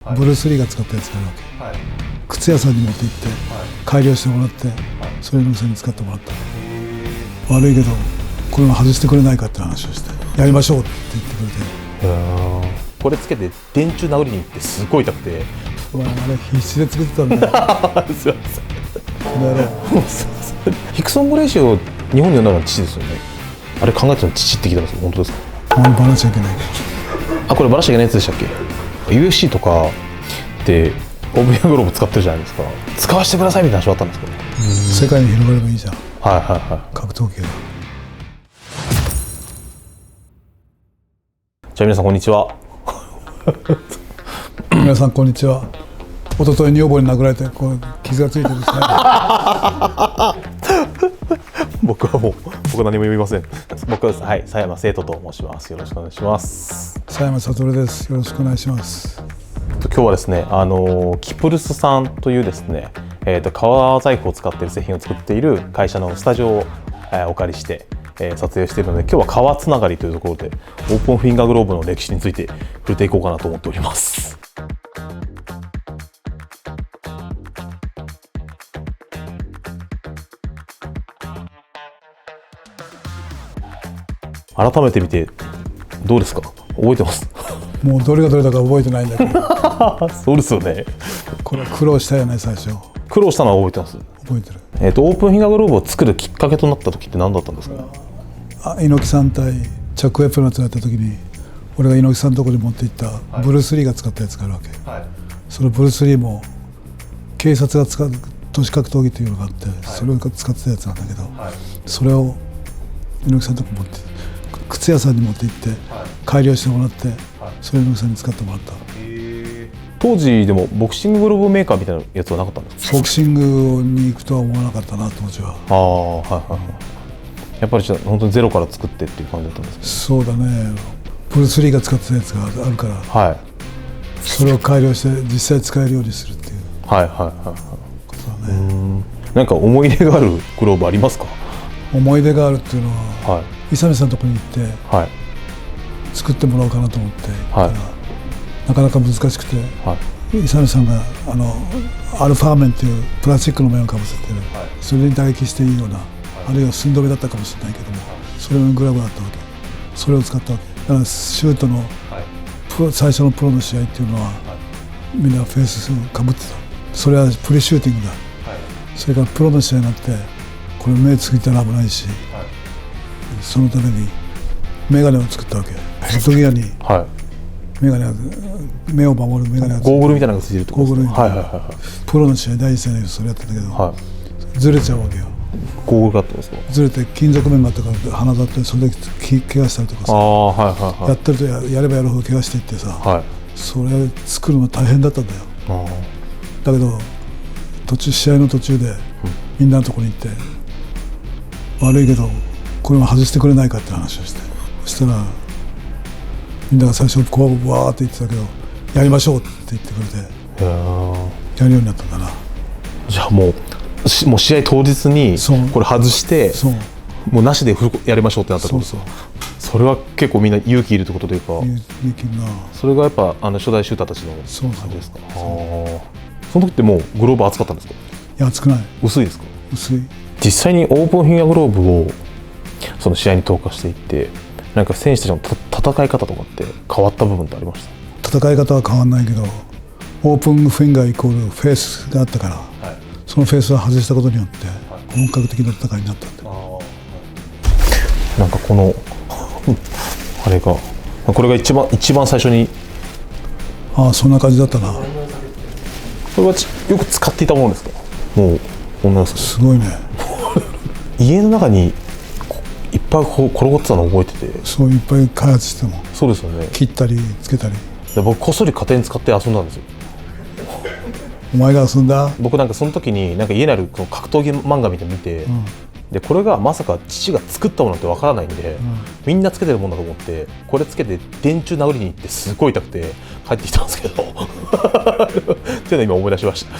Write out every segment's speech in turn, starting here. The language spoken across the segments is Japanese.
はい、ブルース・リーが使ったやつがあるわけ、はい、靴屋さんに持って行って、はい、改良してもらって、はい、それの店に使ってもらった。悪いけどこれを外してくれないかって話をしてやりましょうって言ってくれて、これつけて電柱殴りに行ってすごい痛くて、あれ必死で作ってたんだよすいませんヒクソン・グレイシーを日本に呼んだのは父ですよね。あれ考えてたの父って聞いたんですよ。本当ですか？バラしちゃいけない。あ、これバラしちゃいけないやつでしたっけ？ UFC とかでオープンエアグローブ使ってるじゃないですか。使わせてくださいみたいな話あったんですけど、世界に広がればいいじゃん。はいはいはい。格闘技が。じゃあ皆さんこんにちは皆さんこんにちは。一昨日女房に殴られてこう傷がついてるんですね僕は何も言いません。僕ははい、佐山生徒と申します。よろしくお願いします。佐山悟です。よろしくお願いします。今日はですね、キプルスさんというですね、革細工を使っている製品を作っている会社のスタジオを、お借りして、撮影しているので、今日は革つながりというところでオープンフィンガーグローブの歴史について触れていこうかなと思っております。改めて見てどうですか？覚えてます？もうどれがどれだか覚えてないんだけどそうですよね。これ苦労したよね。最初苦労したのは覚えてます。覚えてる。オープンフィンガーグローブを作るきっかけとなった時って何だったんですか？猪木さん対チャック・ウェプナーとやった時に俺が猪木さんのところに持っていったブルース・リーが使ったやつがあるわけ、はい、そのブルース・リーも警察が使う都市格闘技というのがあって、はい、それを使ってたやつなんだけど、はい、それを猪木さんのところに持って靴屋さんに持って行って、はい、改良してもらって、はい、それを猪木さんに使ってもらった。当時でもボクシンググローブメーカーみたいなやつはなかったんですか？ボクシングに行くとは思わなかったな当時は。はいはいはい。やっぱり本当にゼロから作ってっていう感じだったんですか？そうだね。ブルース・リーが使ってたやつがあるから、はい、それを改良して実際使えるようにするっていうはいはいはいことだね。なんか思い出があるグローブありますか？思い出があるっていうのは、はい、勇さんのところに行って、はい、作ってもらおうかなと思って、はい、なかなか難しくて、はい、勇さんがアルファーメンっていうプラスチックの面をかぶせてる、はい、それに打撃していいような、はい、あるいは寸止めだったかもしれないけども、はい、それのグラブだったわけ。それを使ったわけだからシュートの、はい、最初のプロの試合っていうのは、はい、みんなフェイスかぶってた。それはプレシューティングだ、はい、それからプロの試合になってこれ目ついたら危ないし、はい、そのためにメガネを作ったわけ。ヘッドギアにメガネ、目を守るメガネがゴーグルみたいなのがついてるってことですか？はいはいはいはい。プロの試合第一戦でそれやってたけど、はい、ずれちゃうわけよ。ゴーグルがあったんですか？ずれて金属面があったから鼻だってそれで怪我したりとかさ、はいはいはい、やってると やればやるほど怪我していってさ、はい、それ作るの大変だったんだよ。だけど試合の途中でみんなのところに行って、悪いけどこれを外してくれないかって話をして、そしたらみんなが最初こうわーって言ってたけどやりましょうって言ってくれてやるようになったんだな。じゃあもう試合当日にこれ外してもうなしでやりましょうってなったってことですか？それは結構みんな勇気いるってことというか、勇気な。それがやっぱ初代シューターたちの感じですか？その時ってもうグローブ厚かったんですか？いや厚くない。薄いですか？薄い。実際にオープンフィンガーグローブをその試合に投下していってなんか選手たちの戦い方とかって変わった部分ってありました？戦い方は変わらないけどオープンフィンガーイコールフェースがあったから、はい、そのフェースを外したことによって本格的な戦いになったんだよ。なんかこのあれがこれが一番最初にそんな感じだったな。これはよく使っていたものですか？もう女の子すごいね家の中にいっぱい転がってたの覚えてて。そういっぱい開発してもそうですよね。切ったりつけたり。僕こっそり家庭に使って遊んだんですよ。お前が遊んだ？僕なんかその時になんか家にある格闘技漫画みたいなの見て、でこれがまさか父が作ったものってわからないんで、みんなつけてるもんだと思ってこれつけて電柱殴りに行ってすごい痛くて帰ってきたんですけどっていうのを今思い出しました。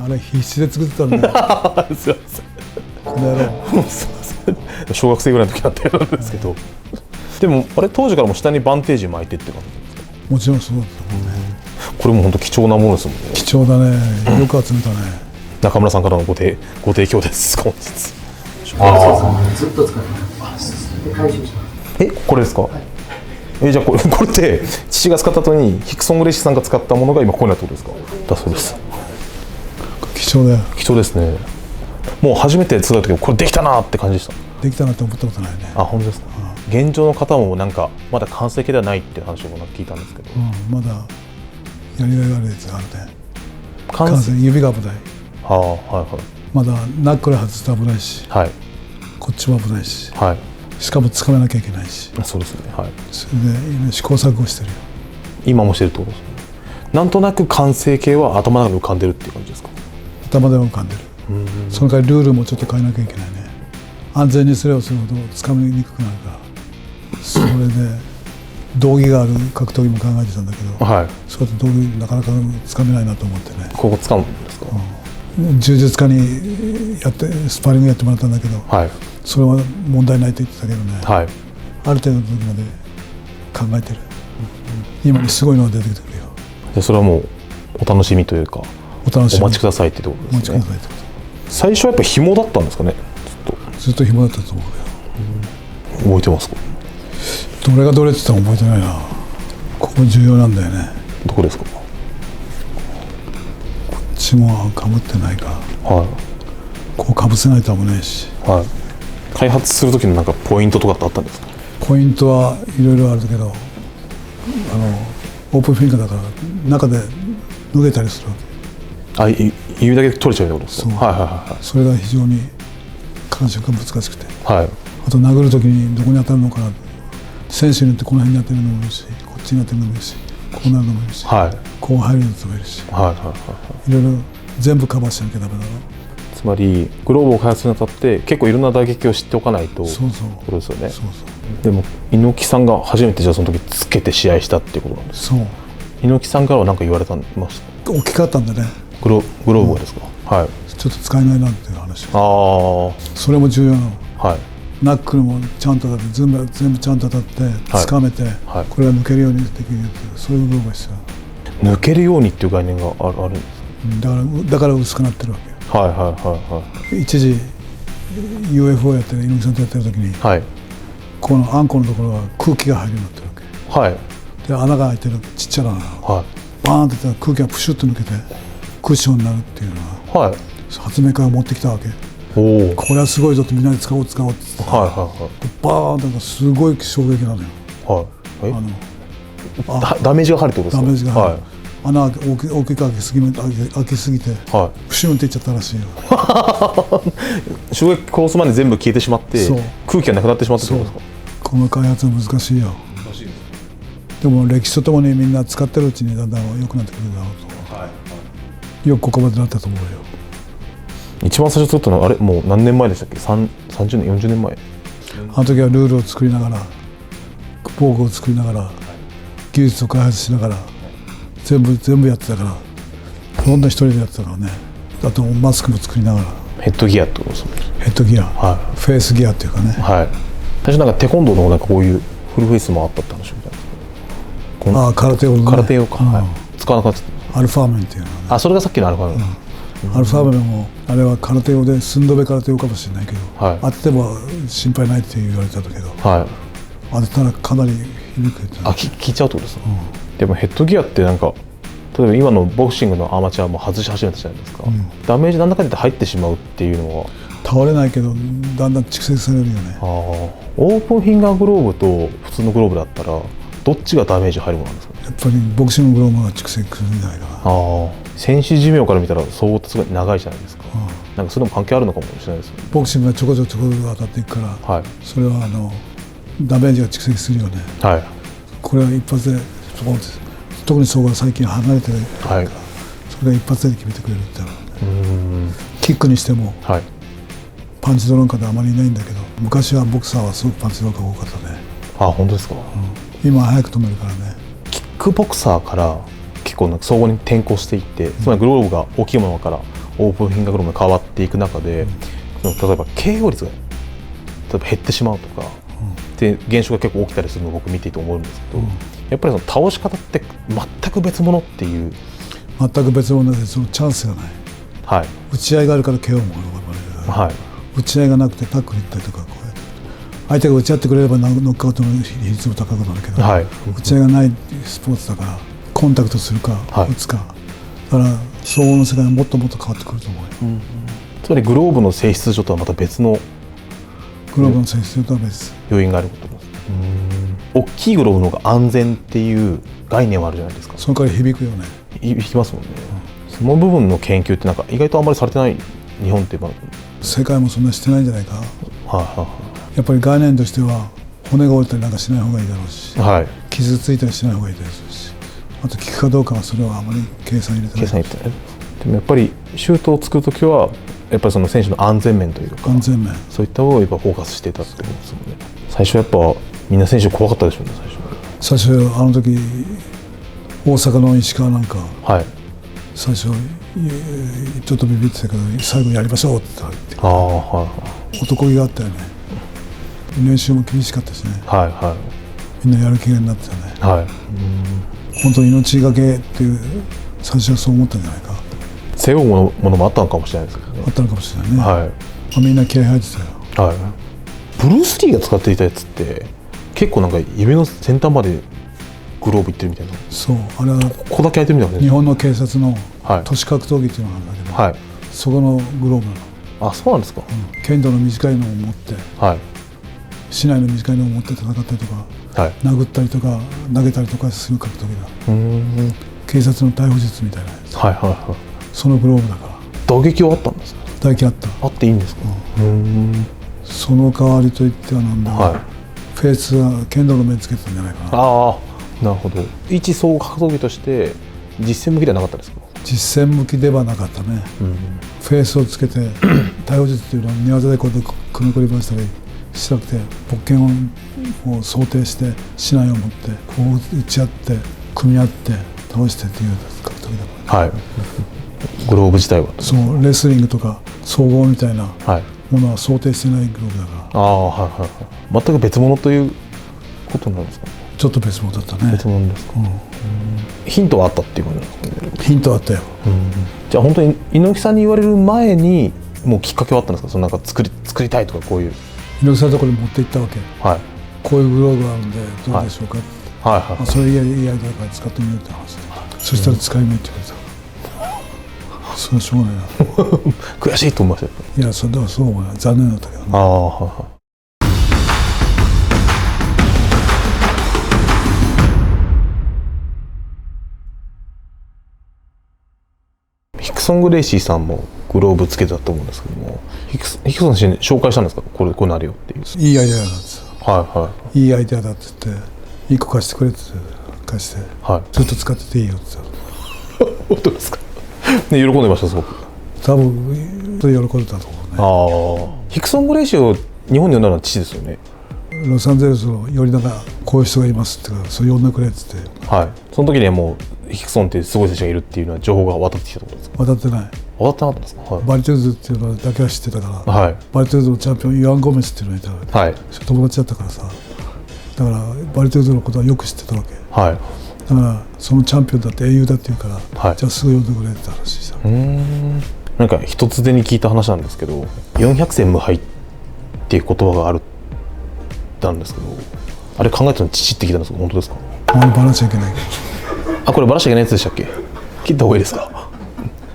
あれ必死で作ってたんだよすいません小学生ぐらいの時だったようなんですけど、でもあれ当時からも下にバンテージ巻いてって感じですか？もちろんそうだったもんね。これも本当貴重なものですもんね。貴重だね。よく集めたね。中村さんからのご提供です。本日。ずっと使ってます。回収します。これですか？はい、じゃあこれって父が使った後にヒクソン・グレイシーさんが使ったものが今ここになってことですか？だそうです。貴重だよ。貴重ですね。もう初めて使った時これできたなって感じでした。できたなって思ったことないね。あ、本当ですか？現状の方もなんかまだ完成形ではないって話を聞いたんですけど、まだやりがいがあるやつがあるね。完成指が危ない。まだナックル外すと危ないし、こっちも危ないし、しかも掴めなきゃいけないし。そうですね。それで今試行錯誤してるよ。今もしてるってことですね。なんとなく完成形は頭の中に浮かんでるっていう感じですか？頭では浮かんでる。その代わりルールもちょっと変えなきゃいけないね。安全にすればするほど掴みにくくなるから。それで道着がある格闘技も考えてたんだけど、そうやって道着なかなか掴めないなと思ってね。ここ掴むんですか？柔術家にやってスパーリングやってもらったんだけど、それは問題ないと言ってたけどね、ある程度の時まで考えてる。今にすごいのが出てきてくるよ。でそれはもうお楽しみというか、お待ちくださいってところですね。最初はやっぱ紐だったんですかね？ずっと紐だったと思うよ。覚えてますか？どれがどれって言ったら覚えてないな。ここ重要なんだよね。どこですか？こっちもかぶってないか。こうかぶせないと危ないし。開発する時のなんかポイントとかってあったんですか？ポイントはいろいろあるけど、オープンフィンガーだから中で脱げたりするわけ。指だけ取れちゃうってことですか？それが非常に感触が難しくて、あと殴る時にどこに当たるのかな。選手によってこの辺に当てるのもいるし、こっちに当てるのもいるし、こうなるのもいるし、こう入るのもいるし、いろいろ全部カバーしなきゃダメだろ。つまりグローブを開発するにあたって結構いろんな打撃を知っておかないとってことですよね。でも猪木さんが初めてじゃあその時つけて試合したっていうことなんですか？猪木さんからは何か言われたんですか？大きかったんでね。グローブがですか？ちょっと使えないなっていう話。それも重要なの。ナックルもちゃんと当たって全部ちゃんと当たって掴めて、これが抜けるようにできるっていう、そういうグローブが必要。抜けるようにっていう概念があるんですだから薄くなってるわけよ。一時 UFO やってる猪木さんとやってる時に、このあんこのところは空気が入るようになってるわけ。で穴が開いてるちっちゃな穴がバーンっていったら空気がプシュッと抜けてクッションになるっていうのは、発明家が持ってきたわけ。これはすごいぞってみんなで使おうってバーンってすごい衝撃なのよ。ダメージが入るってことですか？ダメージが入る。穴大きく開きすぎてプシュンっていっちゃったらしいよ。衝撃コースまで全部消えてしまって空気がなくなってしまったってことですか？この開発は難しいよ。でも歴史とともにみんな使ってるうちにだんだん良くなってくるだろうと。よくここまでなったと思うよ。一番最初作ったのはあれもう何年前でしたっけ？30年40年前。あの時はルールを作りながら防具を作りながら技術を開発しながら全部やってたから、ほとんど一人でやってたからね。あとマスクも作りながら。ヘッドギアってことですね。ヘッドギア、フェイスギアっていうかね。最初なんかテコンドーのなんかこういうフルフェイスもあったって話みたいな。空手用のね。空手用か。使わなかった。アルファーメンっていうのはね。それがさっきのアルファーメン。アルファーメンもあれは空手用で寸止め空手用かもしれないけど、当てても心配ないって言われてたけど、当てたらかなり響くって。効いちゃうってことですね。でもヘッドギアってなんか例えば今のボクシングのアマチュアも外し始めたじゃないですか。ダメージなんだかんだ入ってしまうっていうのは倒れないけどだんだん蓄積されるよね。オープンフィンガーグローブと普通のグローブだったらどっちがダメージ入るものなんですか？やっぱりボクシンググローブが蓄積するんじゃないかな。選手寿命から見たら相当すごい長いじゃないですか。なんかそれも関係あるのかもしれないですよね。ボクシングがちょこちょこ当たっていくから、それはダメージが蓄積するよね。これは一発で特にそこが最近離れてるから、それが一発で決めてくれるってキックにしても、パンチドロンカーであまりいないんだけど、昔はボクサーはすごくパンチドロンカーが多かったね。本当ですか？今は早く止めるからね。キックボクサーから結構総合に転向していって、つまりグローブが大きいものからオープンフィンガーグローブが変わっていく中で、例えば KO 率が減ってしまうとか、って現象が結構起きたりするのを僕見ていて思うんですけど、やっぱりその倒し方って全く別物っていう。全く別物でそのチャンスがない、はい、打ち合いがあるから KO も生まれる、はい、打ち合いがなくてタックルいったりとか、こうやって相手が打ち合ってくれればノックアウトの比率も高くなるけど、はい、打ち合いがないスポーツだからコンタクトするか、はい、打つか、だから総合の世界はもっともっと変わってくると思うよ、つまりグローブの性質上とはまた別のグローブの性質とは別要因があることです。大きいグローブの方が安全っていう概念はあるじゃないですか。その代わり響くよね。響きますもんね、その部分の研究ってなんか意外とあんまりされてない日本って、世界もそんなしてないんじゃないか、やっぱり概念としては骨が折れたりなんかしない方がいいだろうし、はい、傷ついたりしない方がいいだろうし、あと効くかどうかはそれはあまり計算入れてない。でもやっぱりシュートを作るときはやっぱりその選手の安全面というか、安全面、そういったをやっぱフォーカスしていたってことですもんね。最初やっぱみんな選手怖かったでしょうね。最初あの時大阪の石川なんか、はい、最初ちょっとビビってたけど最後やりましょうって言って、男気があったよね。練習も厳しかったしね、はいはい、みんなやる気になってたね、はい、本当に命がけっていう最初はそう思ったんじゃないか。背負うものもあったのかもしれないですけどね。あったのかもしれないね、はい、みんな気合い入ってたよ、はい、ブルース・リーが使っていたやつって結構なんか指の先端までグローブいってるみたいな。そう、あれはここだけ開いてるみたいな。日本の警察の都市格闘技っていうのがあるんだけど、はい、そこのグローブなの。あ、そうなんですか。剣道の短いのを持って、はい、市内の短いのを持って戦ったりとか、はい、殴ったりとか投げたりとかする格闘技だ。警察の逮捕術みたいなやつ、はいはいはい、そのグローブだから。打撃はあったんですか。打撃あった。あっていいんですか。その代わりといってはなんだろう、はい、フェースは剣道の面つけてたんじゃないかな。ああ、なるほど。一総合格闘技として実戦向きではなかったですか。実戦向きではなかったね、フェースをつけて逮捕術っていうのは寝技でこうやって組み込みましたりしなくて、勃拳を想定して竹刀を持ってこう打ち合って組み合って倒してっていう格闘技だから、ね、はい、グローブ自体はそうレスリングとか総合みたいなものは想定してないグローブだから、ああ、はいはいはい、全く別物ということなんですか。ちょっと別物だったね。別物ですか。ヒントはあったっていうことですかね。ヒントはあったよ。じゃあ本当に猪木さんに言われる前にもうきっかけはあったんですか。そのなんか作りたいとかこういう。猪木さんのところに持って行ったわけ。はい。こういうグローブがあるんでどうでしょうか。はいはい。それいいアイデアから使ってみようって話で。そしたら使い目って言われた。それはしょうがないな。悔しいと思いました。いや、それではそう思うよ。残念だったけどね。ああ、はいはい。ヒクソン・グレイシーさんもグローブつけてたと思うんですけども、ヒクソン氏に紹介したんですか。これなるよっていう。いいアイデアだって。はいはい。いいアイデアだって言って1個貸してくれって貸して、はい、ずっと使ってていいよって言った。本当ですか。ね、喜んでましたすごく。多分喜んでたと思うね。ああ。ヒクソン・グレイシーを日本に呼んだのは父ですよね。ロサンゼルスの寄りながらこういう人がいますってからそれ呼んでくれって言って、はい、その時にはもうヒクソンってすごい選手がいるっていうのは情報が渡ってきたってことですか。渡ってない。渡ってなかったんですか。はい、バリトゥーズっていうのだけは知ってたから、はい、バリトゥーズのチャンピオンイワン・ゴメスっていうのがいたら、はい、友達だったからさ、だからバリトゥーズのことはよく知ってたわけ、はい、だからそのチャンピオンだって英雄だって言うから、はい、じゃあすぐ呼んでくれって話した。なんか一つでに聞いた話なんですけど、400戦無敗っていう言葉があるなんですけど、あれ考えたの父って聞いたんですけど本当ですか。バラしちゃいけない。あ、これバラしちゃいけないやつでしたっけ。切った方がいいですか。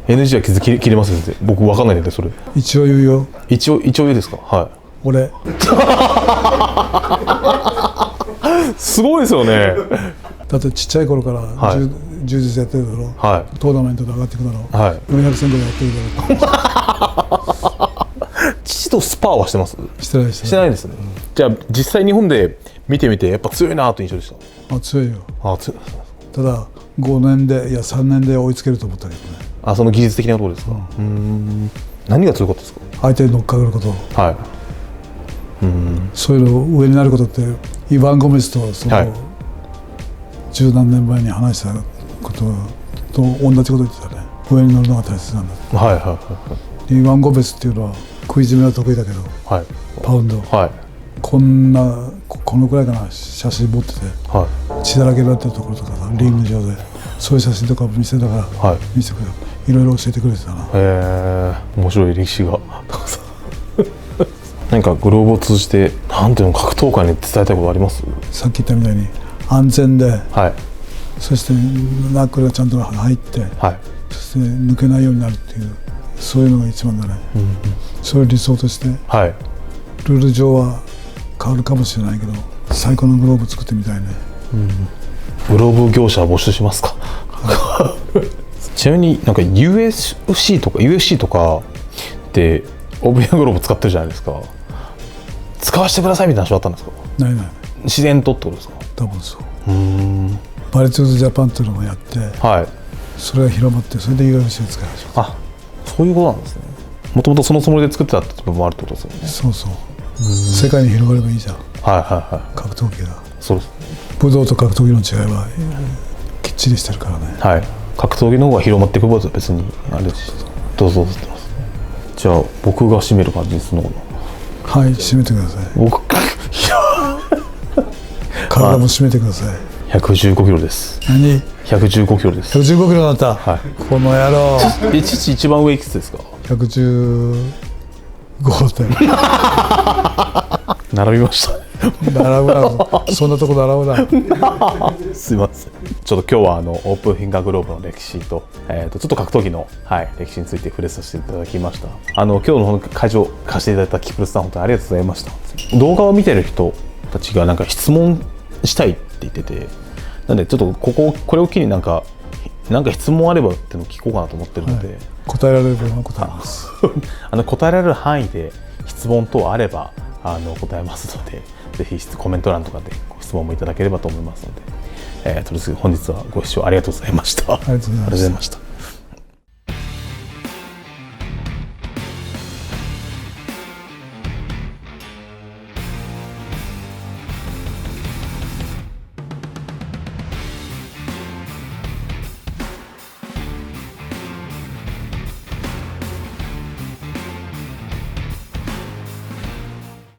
NG は切れます先生。僕分かんないんでそれ。一応言うよ。一応言うですか。はい。俺。すごいですよね。だってちっちゃい頃から、はい、柔術やってるだろ、はい、トーナメントで上がっていくだろ、はい、400戦ぐらいやってるだろ。父とスパーはしてます。してないですね。じゃあ実際日本で見てみてやっぱ強いなという印象でした。あ、強いよ。ただ5年でいや3年で追いつけると思ったけどね。あ、その技術的なところですか。何が強かったですか。相手に乗っかかること。はい。そういうの上になることってイヴァン・ゴメスとその、はい、十何年前に話したことと同じこと言ってたね。上に乗るのが大切なんだ。はいはいはいはい。イヴァン・ゴメスっていうのは食い締めは得意だけど、はい、パウンド、はい、このくらいかな写真持ってて、血だらけになってるところとかさ、リング上でそういう写真とか見せながら、見せてくれいろいろ教えてくれてたな。面白い歴史が何かグローブを通じてなんていうの格闘家に伝えたいことあります？さっき言ったみたいに安全で、そしてナックルがちゃんと入って、そして抜けないようになるっていう、そういうのが一番だね。それを理想として、ルール上は変わるかもしれないけど、最高のグローブ作ってみたいね。グローブ業者募集しますか？ちなみになんか UFC とかってオブリアグローブ使ってるじゃないですか。使わせてくださいみたいな話あったんですか？ない。自然とってことですか？多分そう。バレツーズジャパンっていうのをやって、それが広まって、それで UFC を使い始めた。あ、そういうことなんですね。もともとそのつもりで作ってたって部分もあるってことですよね。そうそう。世界に広がればいいじゃん。格闘技が。そうです。武道と格闘技の違いはきっちりしてるからね。格闘技の方が広まっていくことは別にあれです。どうぞってます。じゃあ僕が締める感じにするのかな。締めてください。体も締めてください。115キロです。何？115キロです。115キロだった。この野郎。一番上いくつですか？115点。並びました。並ぶな。そんなとこ並ぶな。すいません。ちょっと今日はオープンフィンガーグローブの歴史と、ちょっと格闘技の、歴史について触れさせていただきました。今日の会場貸していただいたキプルスさん、本当にありがとうございました。動画を見てる人たちがなんか質問したいって言ってて、なんでちょっとこれを機になんか質問あればっていうのを聞こうかなと思ってるので、答えられるのは答えます。答えられる範囲で質問等あれば答えますので、ぜひコメント欄とかでご質問もいただければと思いますので、とりあえず本日はご視聴ありがとうございました。ありがとうございました。